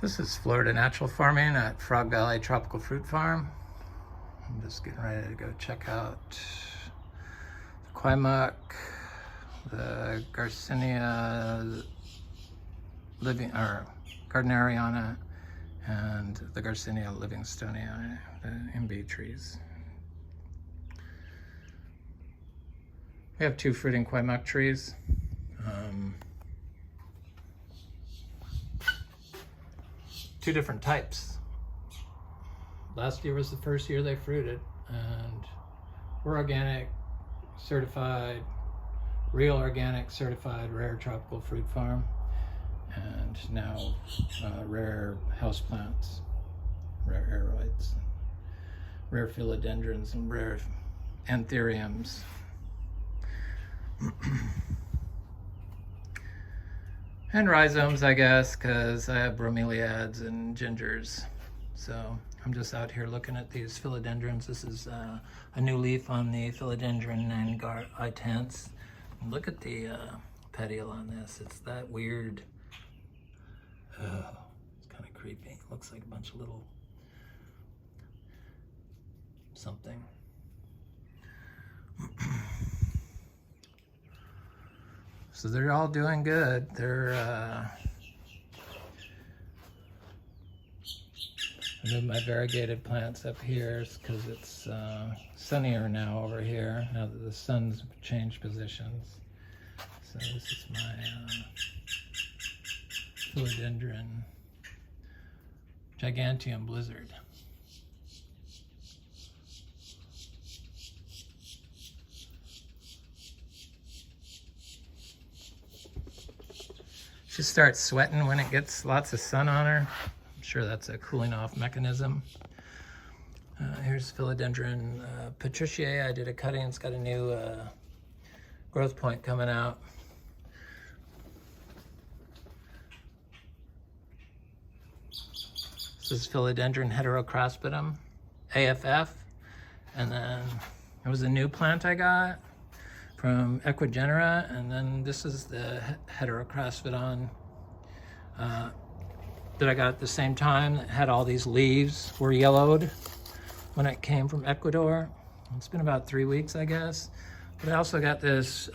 This is Florida Natural Farming at Frog Valley Tropical Fruit Farm. I'm just getting ready to go check out the Kwai Muk, the Garcinia Gardneriana, and the Garcinia Livingstonia, the Imbe trees. We have 2 fruiting Kwai Muk trees. Two different types. Last year was the first year they fruited, and we're organic, certified, real organic, certified rare tropical fruit farm, and now rare houseplants, rare aroids, rare philodendrons, and rare anthuriums. And rhizomes, I guess, because I have bromeliads and gingers. So I'm just out here looking at these philodendrons. This is a new leaf on the Philodendron intense. Look at the petiole on this. It's that weird. It's kind of creepy. It looks like a bunch of little something. So they're all doing good. They're I moved my variegated plants up here because it's sunnier now over here, now that the sun's changed positions. So this is my Philodendron Gigantium blizzard. She starts sweating when it gets lots of sun on her. I'm sure that's a cooling off mechanism. Here's Philodendron Patriciae. I did a cutting. It's got a new growth point coming out. This is Philodendron Heterocraspidum, AFF. And then there was a new plant I got from Equigenera, and then this is the Heterocraspidum that I got at the same time. That had all these leaves, were yellowed when it came from Ecuador. It's been about 3 weeks, I guess. But I also got this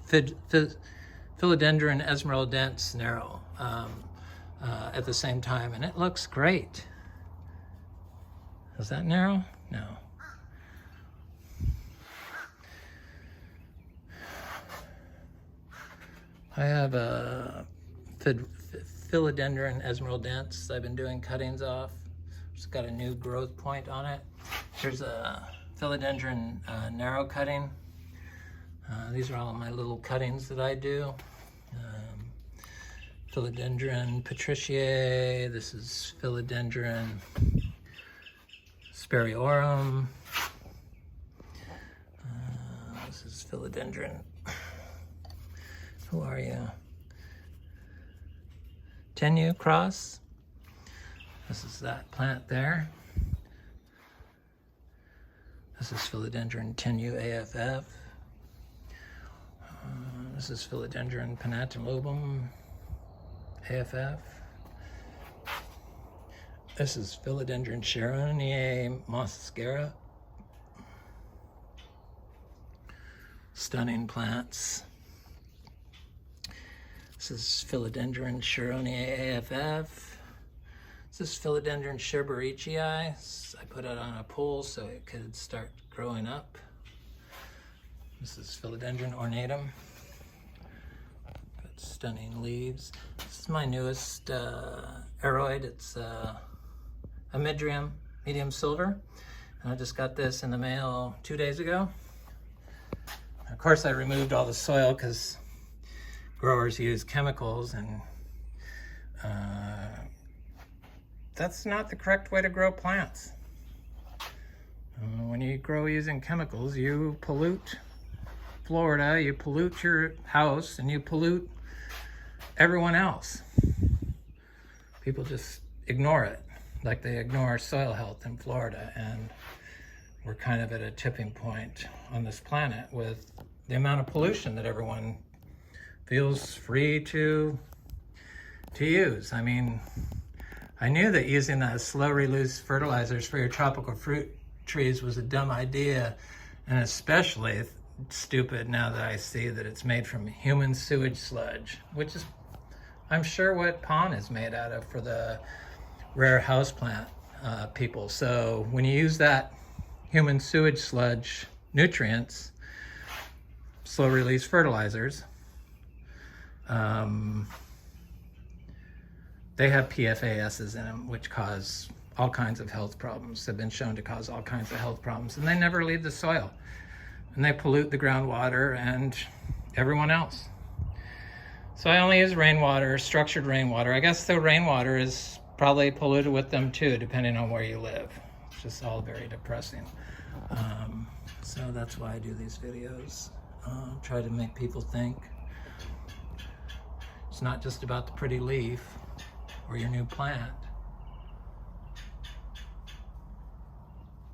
Philodendron Esmeraldense narrow at the same time, and it looks great. Is that narrow? No. I have a Philodendron Esmeraldense I've been doing cuttings off. It's got a new growth point on it. There's a Philodendron narrow cutting. These are all of my little cuttings that I do. Philodendron Patriciae. This is Philodendron Speriorum. This is Philodendron. Who are you? Tenue cross. This is that plant there. This is Philodendron Tenue AFF. This is Philodendron Panatilobum AFF. This is Philodendron Cheroneae Mosquera. Stunning plants. This is Philodendron Cheroneae AFF. This is Philodendron Sherberichii. I put it on a pole so it could start growing up. This is Philodendron Ornatum. Got stunning leaves. This is my newest aroid. It's amydrium, medium silver. And I just got this in the mail 2 days ago. Of course, I removed all the soil because growers use chemicals, and that's not the correct way to grow plants. When you grow using chemicals, you pollute Florida, you pollute your house, and you pollute everyone else. People just ignore it, like they ignore soil health in Florida, and we're kind of at a tipping point on this planet with the amount of pollution that everyone feels free to to use. I mean, I knew that using the slow release fertilizers for your tropical fruit trees was a dumb idea, and especially stupid now that I see that it's made from human sewage sludge, which is, I'm sure, what pond is made out of for the rare houseplant people. So when you use that human sewage sludge nutrients, slow release fertilizers, they have PFASs in them, which cause all kinds of health problems. They've been shown to cause all kinds of health problems, and they never leave the soil. And they pollute the groundwater and everyone else. So I only use rainwater, structured rainwater. I guess the rainwater is probably polluted with them too, depending on where you live. It's just all very depressing. So that's why I do these videos. Try to make people think. It's not just about the pretty leaf or your new plant.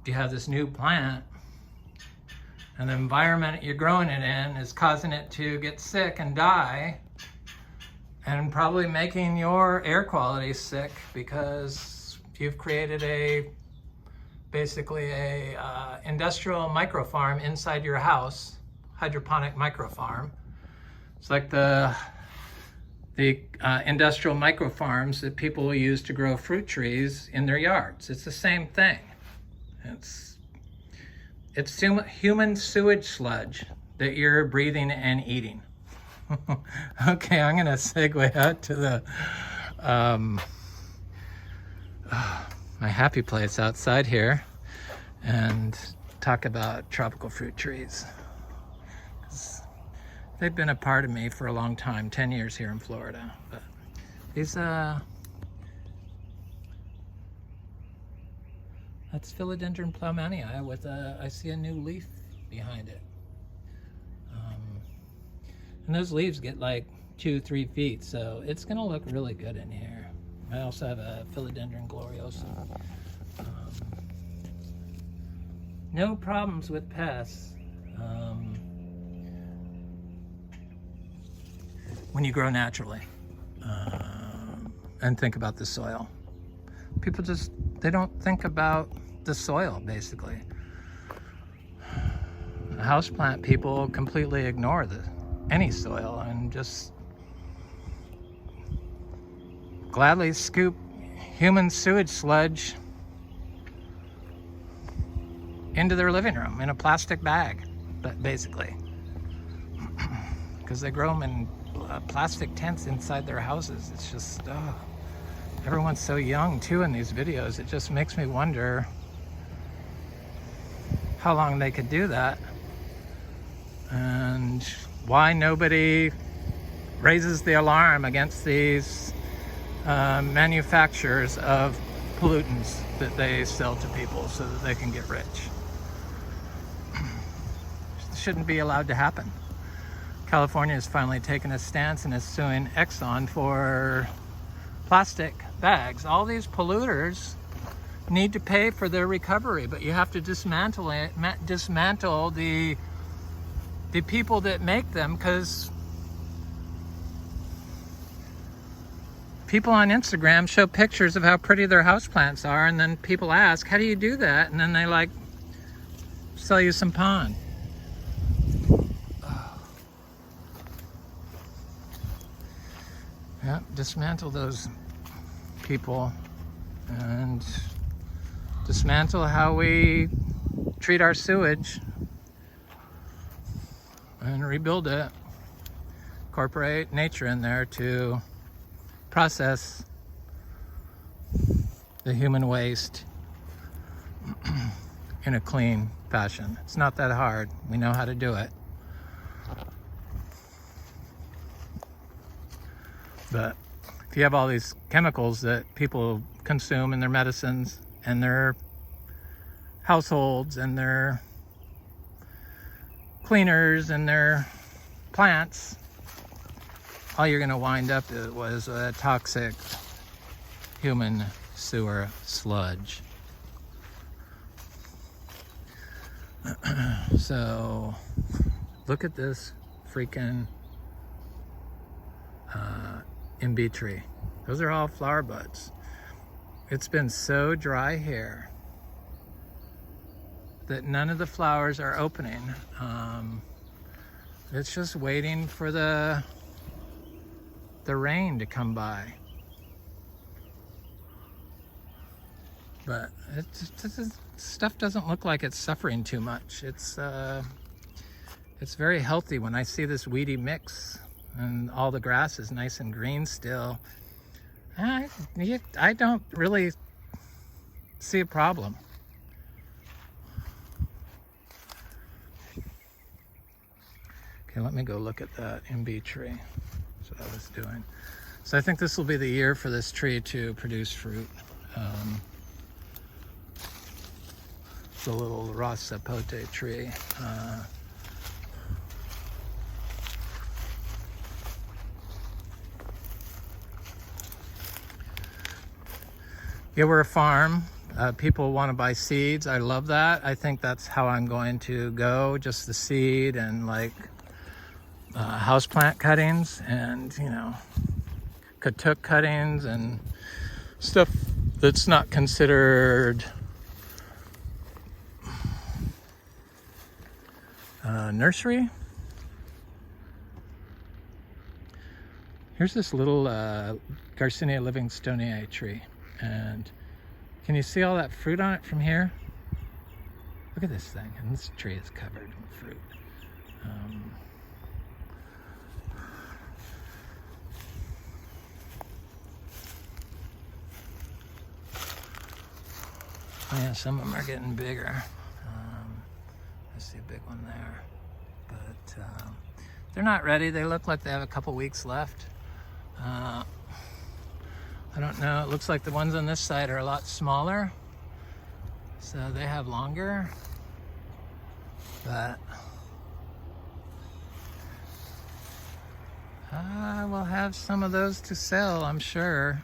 If you have this new plant and the environment you're growing it in is causing it to get sick and die, and probably making your air quality sick because you've created basically a industrial microfarm inside your house, hydroponic microfarm. It's like the industrial microfarms that people use to grow fruit trees in their yards. It's the same thing. It's human sewage sludge that you're breathing and eating. Okay, I'm gonna segue out to the my happy place outside here and talk about tropical fruit trees. They've been a part of me for a long time, 10 years here in Florida. But these, that's Philodendron Plowmanii with I see a new leaf behind it. And those leaves get like 2-3 feet, so it's gonna look really good in here. I also have a Philodendron Glorioso. No problems with pests. When you grow naturally and think about the soil. People they don't think about the soil, basically. Houseplant people completely ignore any soil and just gladly scoop human sewage sludge into their living room in a plastic bag, basically. Because they grow them in plastic tents inside their houses. It's just, everyone's so young too in these videos. It just makes me wonder how long they could do that and why nobody raises the alarm against these manufacturers of pollutants that they sell to people so that they can get rich. It shouldn't be allowed to happen. California has finally taken a stance and is suing Exxon for plastic bags. All these polluters need to pay for their recovery, but you have to dismantle the people that make them, because people on Instagram show pictures of how pretty their houseplants are, and then people ask, how do you do that? And then they like sell you some pond. Yeah, dismantle those people and dismantle how we treat our sewage and rebuild it. Incorporate nature in there to process the human waste in a clean fashion. It's not that hard. We know how to do it. But if you have all these chemicals that people consume in their medicines and their households and their cleaners and their plants, all you're going to wind up with a toxic human sewer sludge. So look at this freaking Imbe tree. Those are all flower buds. It's been so dry here that none of the flowers are opening. It's just waiting for the rain to come by. But stuff doesn't look like it's suffering too much. It's very healthy. When I see this weedy mix and all the grass is nice and green still, I don't really see a problem. Okay, let me go look at that Imbe tree. That's what I was doing. So I think this will be the year for this tree to produce fruit. The little Rosa Pote tree. Yeah, we're a farm. People want to buy seeds. I love that. I think that's how I'm going to go. Just the seed and like houseplant cuttings and, you know, katuk cuttings and stuff that's not considered nursery. Here's this little Garcinia Livingstonia tree, and can you see all that fruit on it from here? Look at this thing, and this tree is covered in fruit. Oh yeah, some of them are getting bigger. I see a big one there, but they're not ready. They look like they have a couple weeks left. I don't know. It looks like the ones on this side are a lot smaller, so they have longer. But I will have some of those to sell, I'm sure.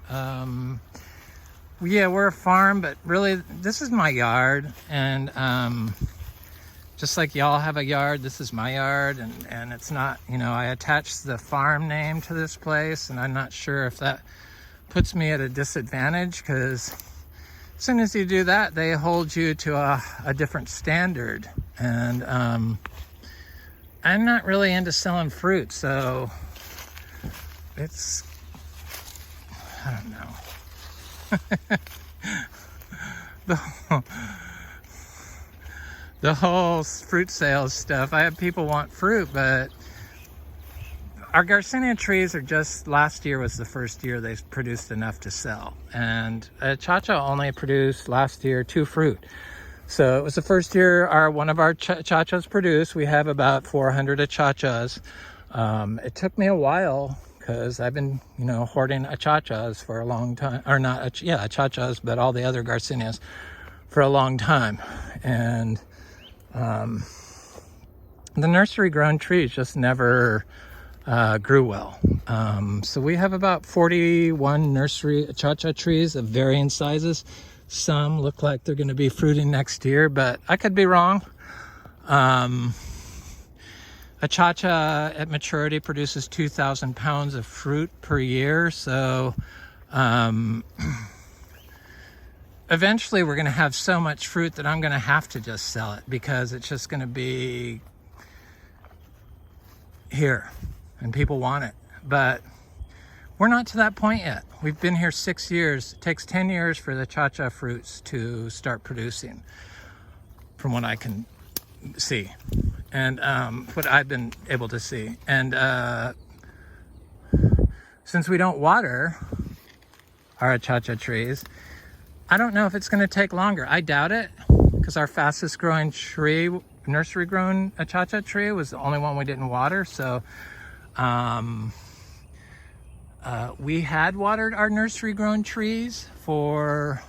Yeah, we're a farm, but really this is my yard, and just like y'all have a yard, this is my yard, and it's not, you know, I attached the farm name to this place, and I'm not sure if that puts me at a disadvantage, because as soon as you do that, they hold you to a different standard, and I'm not really into selling fruit, so it's, I don't know. The whole fruit sales stuff, I have people want fruit, but our Garcinia trees are just, last year was the first year they produced enough to sell, and Cha-Cha only produced last year 2 fruit. So it was the first year one of our Cha-Chas produced. We have about 400 Cha-Chas. It took me a while, because I've been, you know, hoarding Cha-Chas for a long time, or not, Cha-Chas, but all the other Garcinias for a long time. And the nursery grown trees just never grew well. So we have about 41 nursery Cha-Cha trees of varying sizes. Some look like they're going to be fruiting next year, but I could be wrong. A Cha-Cha at maturity produces 2,000 pounds of fruit per year. So eventually we're going to have so much fruit that I'm going to have to just sell it, because it's just going to be here and people want it. But we're not to that point yet. We've been here 6 years. It takes 10 years for the Cha-Cha fruits to start producing, from what I can see, and what I've been able to see. And since we don't water our Cha-Cha trees, I don't know if it's going to take longer. I doubt it, because our fastest growing tree, nursery grown Cha-Cha tree, was the only one we didn't water. So we had watered our nursery grown trees for,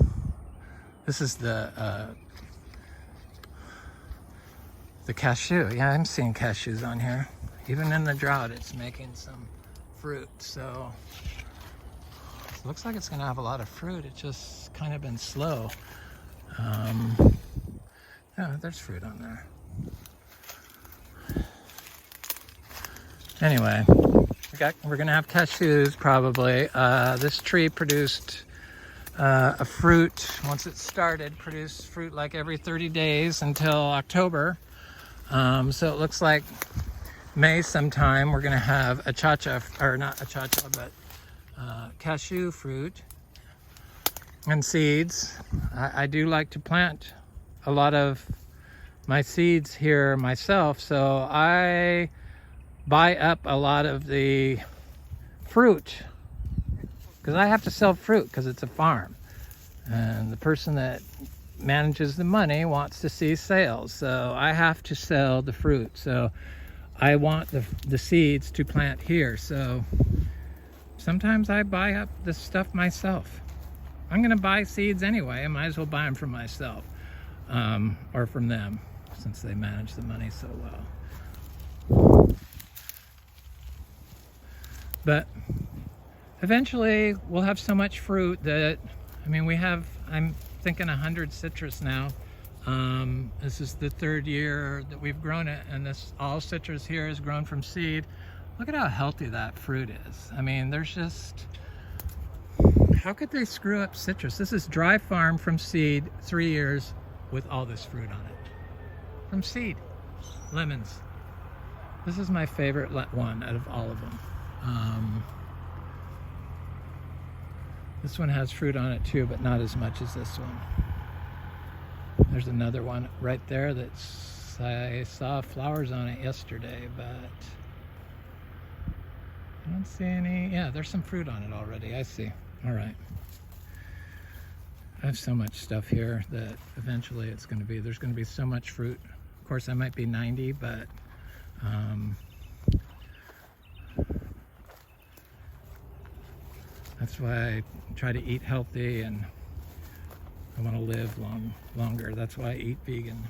this is the cashew. Yeah, I'm seeing cashews on here. Even in the drought, it's making some fruit. So it looks like it's going to have a lot of fruit. It's just kind of been slow. Yeah, there's fruit on there. Anyway, We're gonna have cashews probably. This tree produced a fruit, once it started, produced fruit like every 30 days until October. So it looks like May sometime we're gonna have or not achacha, but cashew fruit and seeds. I do like to plant a lot of my seeds here myself, so I buy up a lot of the fruit because I have to sell fruit because it's a farm, and the person that manages the money wants to see sales, so I have to sell the fruit. So I want the seeds to plant here, so sometimes I buy up this stuff myself. I'm gonna buy seeds anyway. I might as well buy them from myself, or from them, since they manage the money so well. But eventually we'll have so much fruit that, I mean, I'm thinking 100 citrus now. This is the 3rd year that we've grown it, and all citrus here is grown from seed. Look at how healthy that fruit is. I mean, there's just, how could they screw up citrus? This is dry farm from seed, 3 years with all this fruit on it. From seed, lemons. This is my favorite one out of all of them. This one has fruit on it too, but not as much as this one. There's another one right there I saw flowers on it yesterday, but I don't see any. Yeah, there's some fruit on it already. I see. All right. I have so much stuff here that eventually there's going to be so much fruit. Of course, I might be 90, but that's why I try to eat healthy, and I want to live longer. That's why I eat vegan.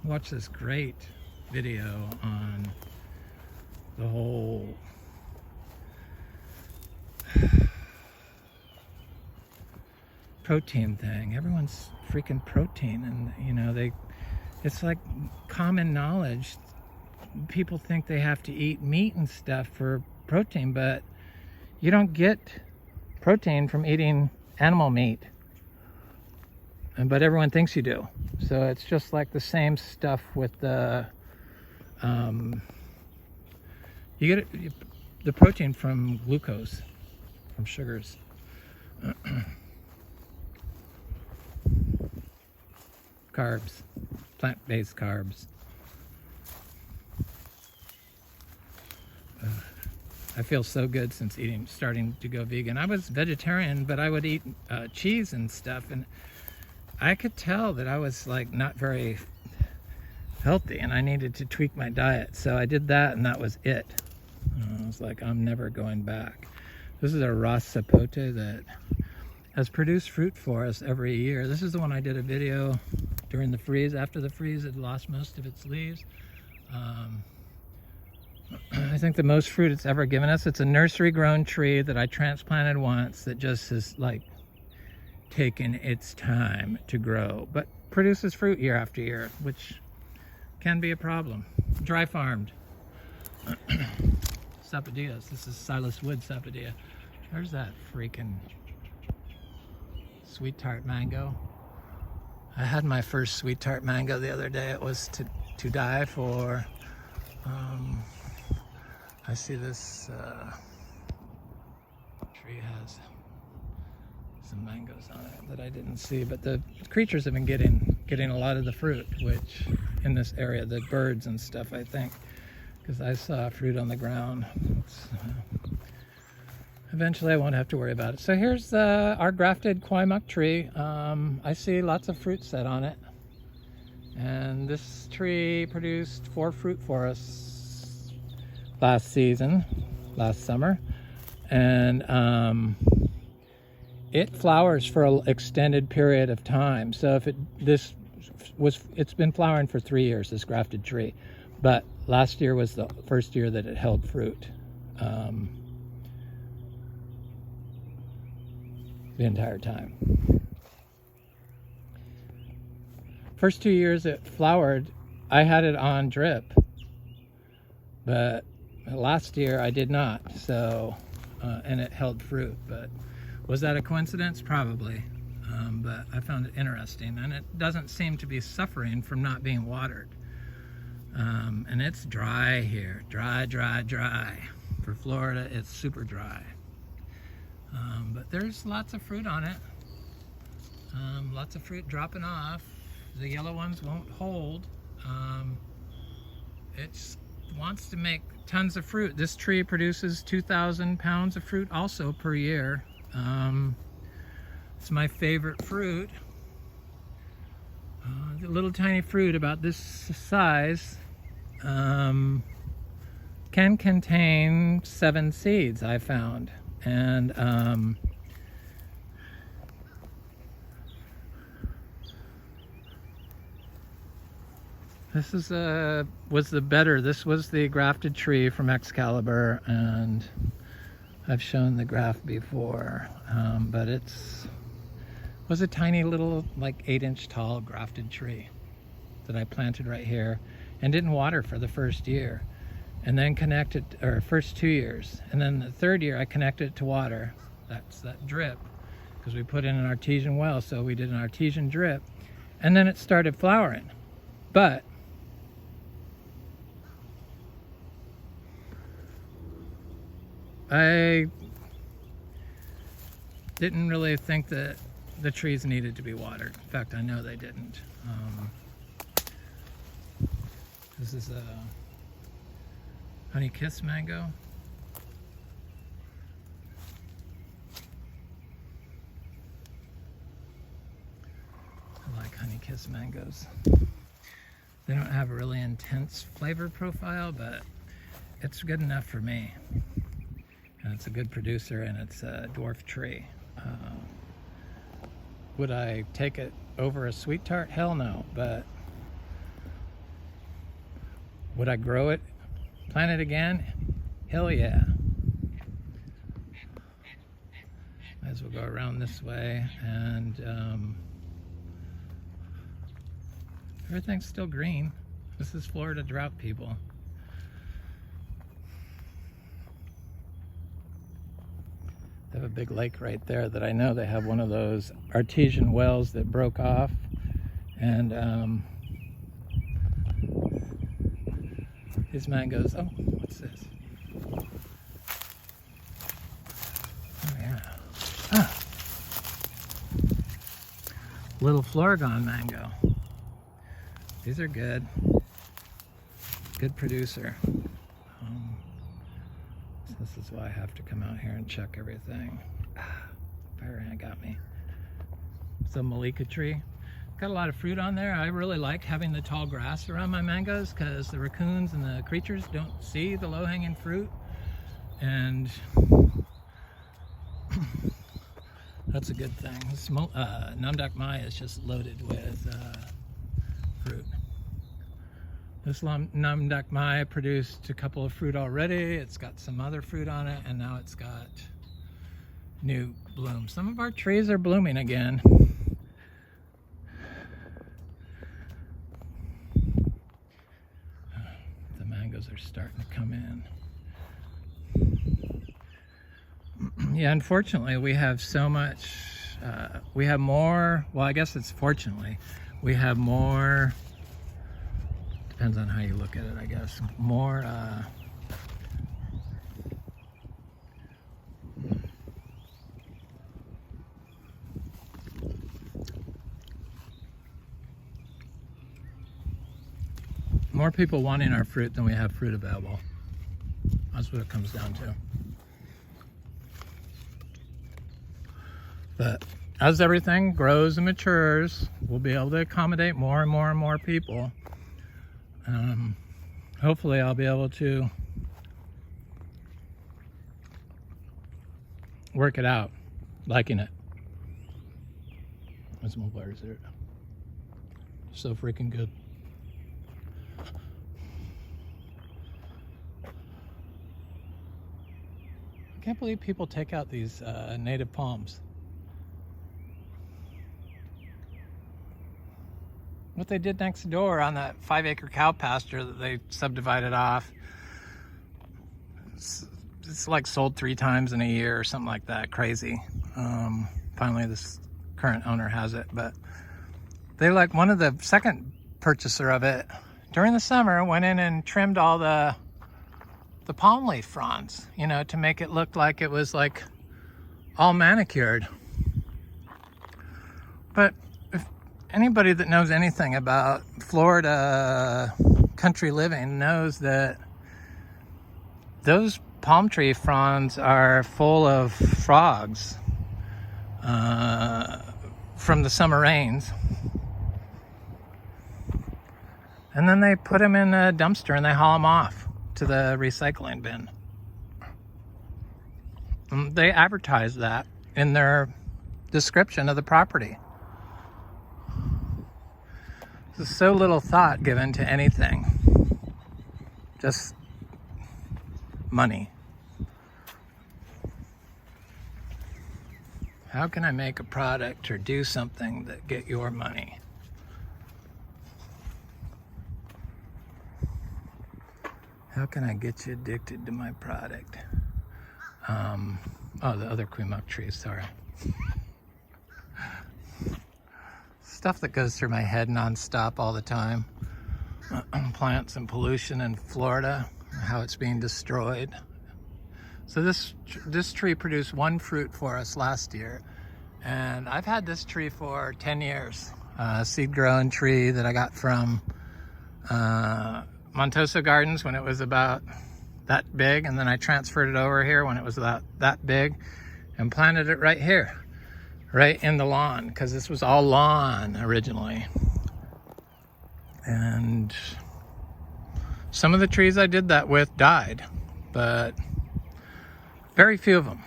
I watched this great video on the whole protein thing. Everyone's freaking protein, and you know, it's like common knowledge. People think they have to eat meat and stuff for protein, but you don't get protein from eating animal meat, but everyone thinks you do. So it's just like the same stuff with the you get the protein from glucose, from sugars. Carbs, plant-based carbs. I feel so good since starting to go vegan. I was vegetarian, but I would eat cheese and stuff, and I could tell that I was like not very healthy, and I needed to tweak my diet. So I did that, and that was it. I was like, I'm never going back. This is a Ras sapote that has produced fruit for us every year. This is the one I did a video during the freeze. After the freeze, it lost most of its leaves. I think the most fruit it's ever given us. It's a nursery grown tree that I transplanted once that just has like taken its time to grow, but produces fruit year after year, which can be a problem. Dry farmed. Sapodillas. This is Silas Wood sapodilla. There's that freaking sweet tart mango. I had my first sweet tart mango the other day. It was to die for. I see this tree has some mangoes on it that I didn't see, but the creatures have been getting a lot of the fruit, which in this area, the birds and stuff, I think, because I saw fruit on the ground. Eventually I won't have to worry about it. So here's our grafted Koi Muk Tree. I see lots of fruit set on it, and this tree produced 4 fruit for us last summer, and it flowers for an extended period of time. So if it's been flowering for 3 years, this grafted tree, but last year was the first year that it held fruit the entire time. First 2 years it flowered, I had it on drip, but Last year I did not, so and it held fruit. But was that a coincidence? Probably. But I found it interesting, and it doesn't seem to be suffering from not being watered. And it's dry here, dry. For Florida, it's super dry. But there's lots of fruit on it. Lots of fruit dropping off. The yellow ones won't hold. It wants to make tons of fruit. This tree produces 2,000 pounds of fruit also per year. It's my favorite fruit. The little tiny fruit about this size can contain 7 seeds, I found. And this is this was the grafted tree from Excalibur, and I've shown the graft before, but was a tiny little, like 8-inch tall grafted tree that I planted right here and didn't water for the first year, and then first 2 years, and then the 3rd year I connected it to water. That's that drip, because we put in an artesian well, so we did an artesian drip, and then it started flowering. But I didn't really think that the trees needed to be watered. In fact, I know they didn't. This is a honey kiss mango. I like honey kiss mangoes. They don't have a really intense flavor profile, but it's good enough for me. And it's a good producer, and it's a dwarf tree. Would I take it over a sweet tart? Hell no. But would I grow it, plant it again? Hell yeah. Might as well go around this way, and everything's still green. This is Florida drought, people. They have a big lake right there that I know they have one of those artesian wells that broke off, and these mangoes. Oh, what's this? Oh yeah. Ah. Little Floragon mango. These are good. Good producer. This is why I have to come out here and check everything. Fire ant got me. It's a Malika tree. Got a lot of fruit on there. I really like having the tall grass around my mangoes because the raccoons and the creatures don't see the low-hanging fruit. And that's a good thing. This Namdak Mai is just loaded with fruit. This Namdak Mai produced a couple of fruit already. It's got some other fruit on it, and now it's got new blooms. Some of our trees are blooming again. The mangoes are starting to come in. Yeah, unfortunately, we have so much, we have more, well, I guess it's fortunately, we have more, depends on how you look at it, I guess. More more people wanting our fruit than we have fruit available. That's what it comes down to. But as everything grows and matures, we'll be able to accommodate more and more and more people. Hopefully I'll be able to work it out, liking it. There's more bars there. So freaking good. I can't believe people take out these native palms. What they did next door on that 5-acre cow pasture that they subdivided off. it's like sold 3 times in a year or something like that. Crazy. Finally, this current owner has it, but they, like, one of the second purchaser of it during the summer went in and trimmed all the palm leaf fronds, you know, to make it look like it was like all manicured. But if anybody that knows anything about Florida country living knows that those palm tree fronds are full of frogs from the summer rains. And then they put them in a dumpster and they haul them off to the recycling bin. They advertise that in their description of the property. There's so little thought given to anything. Just money. How can I make a product or do something that get your money? How can I get you addicted to my product? Oh, the other Koi Muk tree, sorry. Stuff that goes through my head nonstop all the time. Plants and pollution in Florida, how it's being destroyed. So this tree produced 1 fruit for us last year, and I've had this tree for 10 years. Seed grown tree that I got from Montosa Gardens when it was about that big, and then I transferred it over here when it was about that big and planted it right here, right in the lawn, because this was all lawn originally. And some of the trees I did that with died, but very few of them.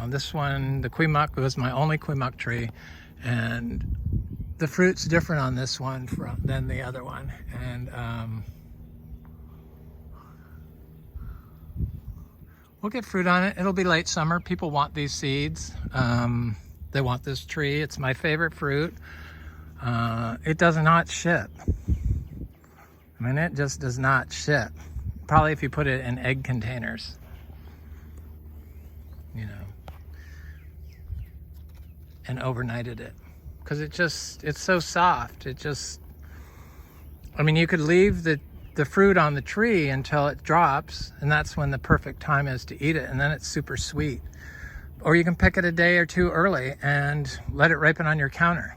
This one, the Koi Muk, was my only Koi Muk tree, and the fruit's different on this one than the other one. And we'll get fruit on it. It'll be late summer. People want these seeds. They want this tree. It's my favorite fruit. It does not ship. I mean, it just does not ship. Probably if you put it in egg containers, you know, and overnighted it, because it's so soft. I mean, you could leave the fruit on the tree until it drops, and that's when the perfect time is to eat it, and then it's super sweet. Or you can pick it a day or 2 early and let it ripen on your counter.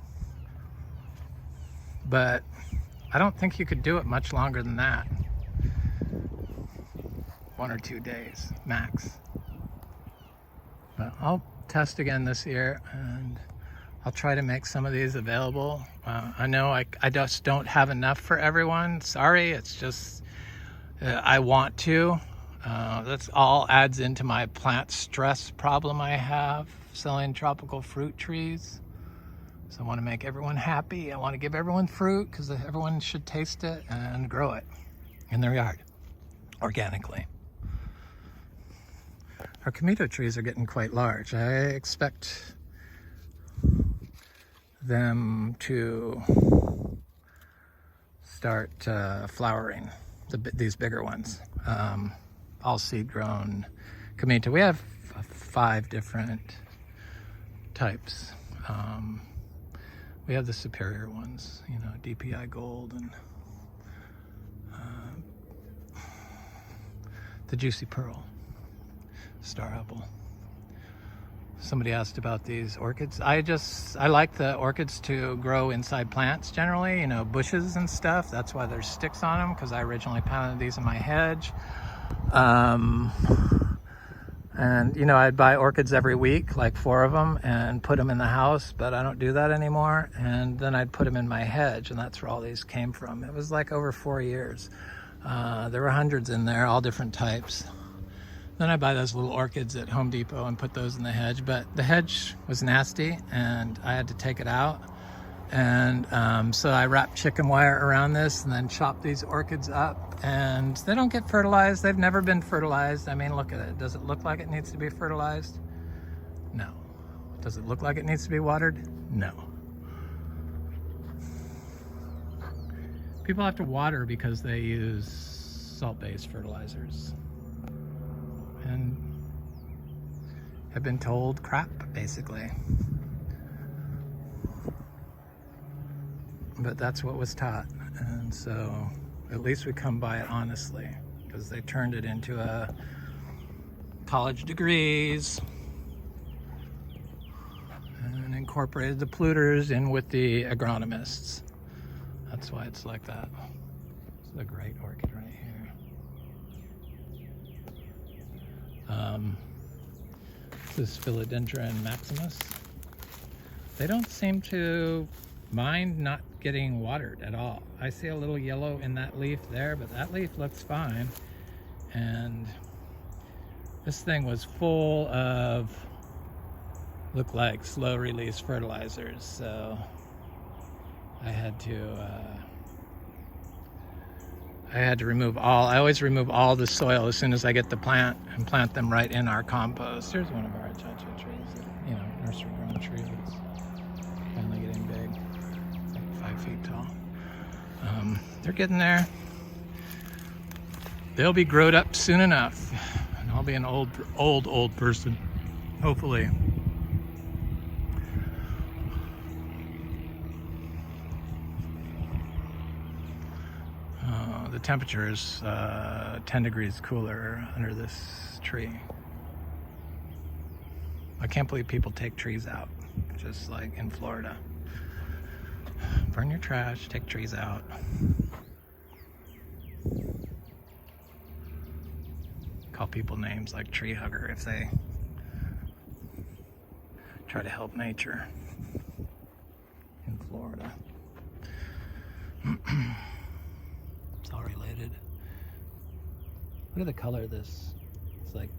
But I don't think you could do it much longer than that. 1 or 2 days max. But I'll test again this year, and I'll try to make some of these available. I know I just don't have enough for everyone. Sorry, it's just I want to. That's all adds into my plant stress problem I have selling tropical fruit trees. So I want to make everyone happy. I want to give everyone fruit because everyone should taste it and grow it in their yard organically. Our Kamito trees are getting quite large. I expect them to start flowering, these bigger ones. All seed grown Kamito. We have 5 different types. We have the superior ones, you know, DPI Gold and the Juicy Pearl, Star Apple. Somebody asked about these orchids. I like the orchids to grow inside plants generally, you know, bushes and stuff. That's why there's sticks on them, because I originally planted these in my hedge. And, you know, I'd buy orchids every week, like 4 of them, and put them in the house, but I don't do that anymore. And then I'd put them in my hedge, and that's where all these came from. It was like over 4 years. There were hundreds in there, all different types. Then I buy those little orchids at Home Depot and put those in the hedge, but the hedge was nasty and I had to take it out. And so I wrapped chicken wire around this and then chopped these orchids up, and they don't get fertilized. They've never been fertilized. I mean, look at it. Does it look like it needs to be fertilized? No. Does it look like it needs to be watered? No. People have to water because they use salt-based fertilizers. and have been told crap, basically. But that's what was taught, and so at least we come by it honestly, because they turned it into a college degrees and incorporated the polluters in with the agronomists. That's why it's like that. This is a great orchid right here. This is Philodendron Maximus. They don't seem to mind not getting watered at all. I see a little yellow in that leaf there, but that leaf looks fine. And this thing was full of, look like slow release fertilizers, so I had to remove all. I always remove all the soil as soon as I get the plant and plant them right in our compost. Here's one of our cha-cha trees, you know, nursery grown tree that's finally getting big, like 5 feet tall. They're getting there. They'll be growed up soon enough, and I'll be an old person, hopefully. The temperature is 10 degrees cooler under this tree. I can't believe people take trees out, just like in Florida. Burn your trash, take trees out. Call people names like tree hugger if they try to help nature in Florida. It's all related. Look at the color of this. It's like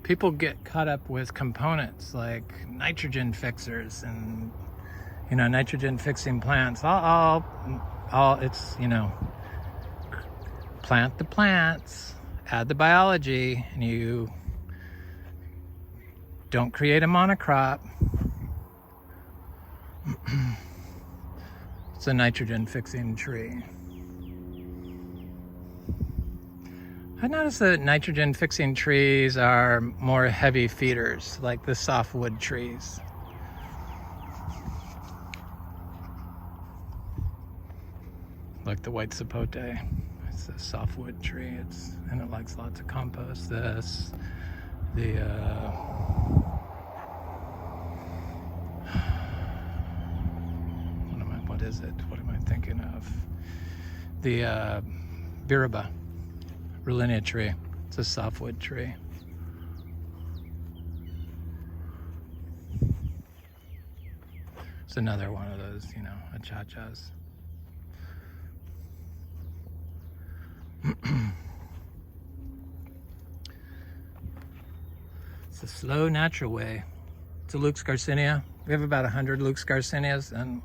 people get caught up with components like nitrogen fixers and, you know, nitrogen fixing plants. It's, you know, plant the plants, add the biology, and you don't create a monocrop. It's a nitrogen fixing tree. I noticed that nitrogen fixing trees are more heavy feeders, like the softwood trees. Like the white sapote. It's a softwood tree. And it likes lots of compost. What is it? What am I thinking of? The Biraba Rulinia tree. It's a softwood tree. It's another one of those, you know, achachas. It's a slow, natural way. It's a Luke's Garcinia. We have about 100 Luke's Garcinias, and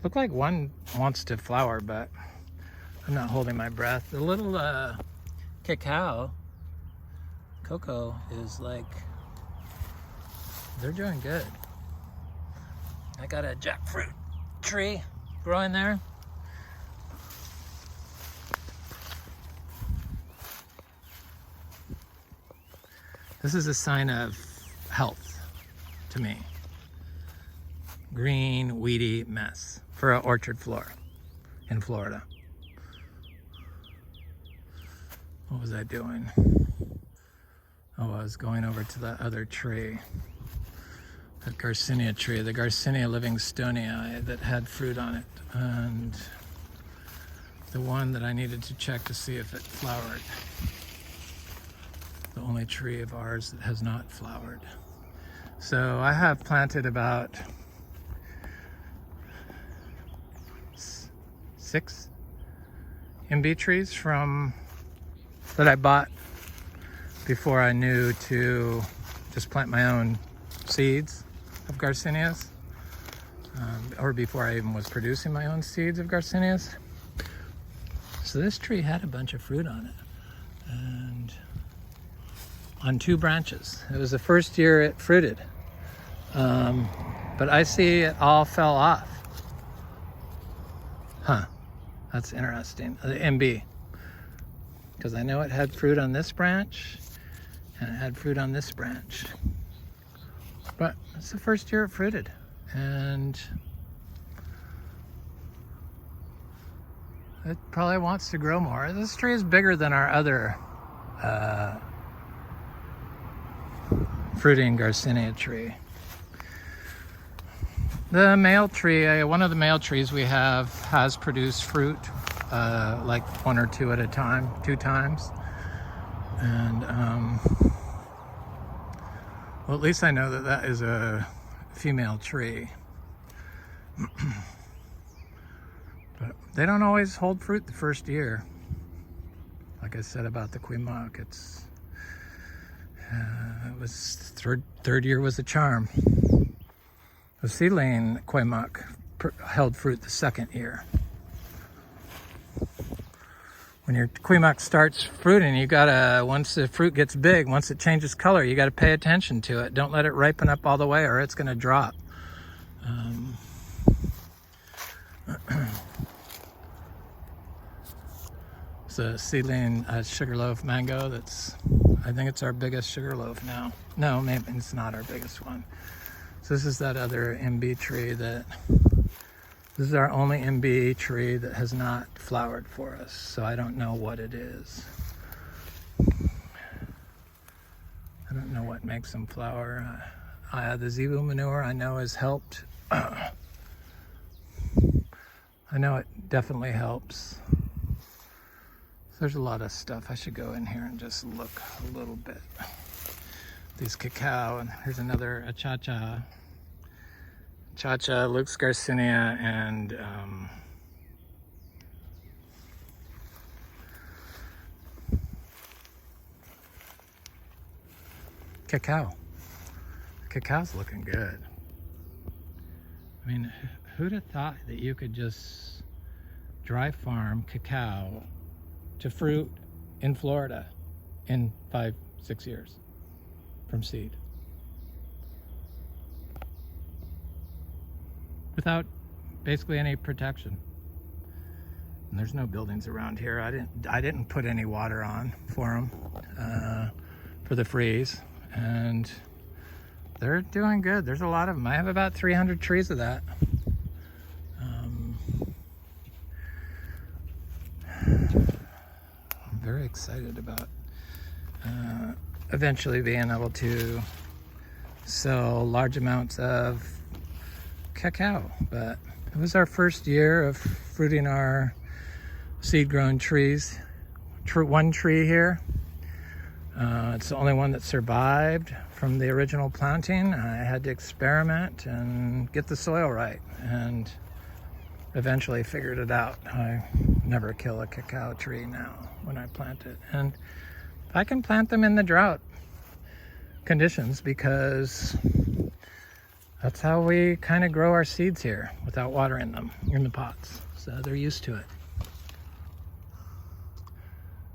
look like one wants to flower, but I'm not holding my breath. The little cocoa is like, they're doing good. I got a jackfruit tree growing there. This is a sign of health to me. Green, weedy mess for an orchard floor in Florida. What was I doing? Oh, I was going over to that other tree, that Garcinia tree, the Garcinia Livingstonia that had fruit on it, and the one that I needed to check to see if it flowered. The only tree of ours that has not flowered. So I have planted about 6 Imbe trees that I bought before I knew to just plant my own seeds of Garcinias, or before I even was producing my own seeds of Garcinias. So this tree had a bunch of fruit on it, and on 2 branches. It was the first year it fruited, but I see it all fell off. Huh, that's interesting. The Imbe. Because I know it had fruit on this branch, and it had fruit on this branch. But it's the first year it fruited. And it probably wants to grow more. This tree is bigger than our other fruiting Garcinia tree. The male tree, one of the male trees we have, has produced fruit like 1 or 2 at a time, 2 times. And well, at least I know that that is a female tree. But they don't always hold fruit the first year. Like I said about the Kwai Muk, it was third year was a charm. The seedling Kwai Muk held fruit the 2nd year. When your Kwai Muk starts fruiting, you gotta, once the fruit gets big, once it changes color, you gotta pay attention to it. Don't let it ripen up all the way or it's gonna drop. It's a seedling sugarloaf mango that's, I think it's our biggest sugarloaf now. No, maybe it's not our biggest one. So this is that other Imbe tree that, this is our only Imbe tree that has not flowered for us. So I don't know what it is. I don't know what makes them flower. The zebu manure I know has helped. I know it definitely helps. There's a lot of stuff. I should go in here and just look a little bit. These cacao, and here's another achacha. Chacha, Luke's Garcinia, and cacao. Cacao's looking good. I mean, who'd have thought that you could just dry farm cacao to fruit in Florida in 5-6 years from seed without basically any protection. And there's no buildings around here. I didn't put any water on for them for the freeze, and they're doing good. There's a lot of them. I have about 300 trees of that. Very excited about eventually being able to sell large amounts of cacao. But it was our first year of fruiting our seed-grown trees. One tree here. It's the only one that survived from the original planting. I had to experiment and get the soil right, and eventually figured it out. I never kill a cacao tree now when I plant it. And I can plant them in the drought conditions because that's how we kind of grow our seeds here, without watering them in the pots. So they're used to it.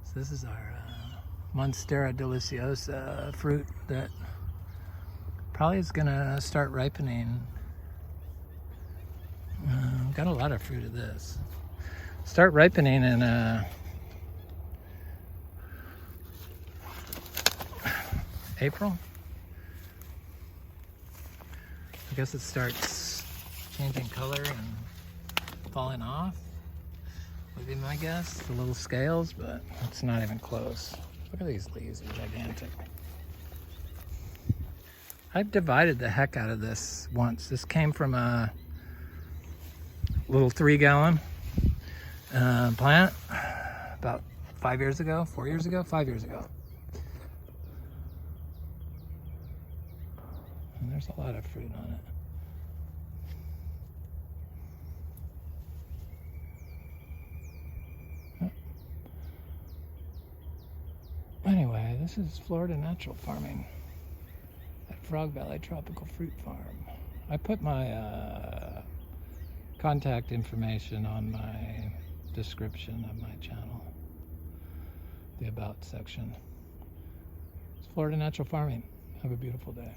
So this is our Monstera Deliciosa fruit that probably is gonna start ripening. Got a lot of fruit of this. Start ripening in April. I guess it starts changing color and falling off, would be my guess. The little scales, but it's not even close. Look at these leaves, they're gigantic. I've divided the heck out of this once. This came from a little 3-gallon plant about 5 years ago, 4 years ago, 5 years ago. And there's a lot of fruit on it. Anyway, this is Florida natural farming at Frog Valley Tropical Fruit Farm. I put my contact information on my description of my channel, the About section. It's Florida Natural Farming. Have a beautiful day.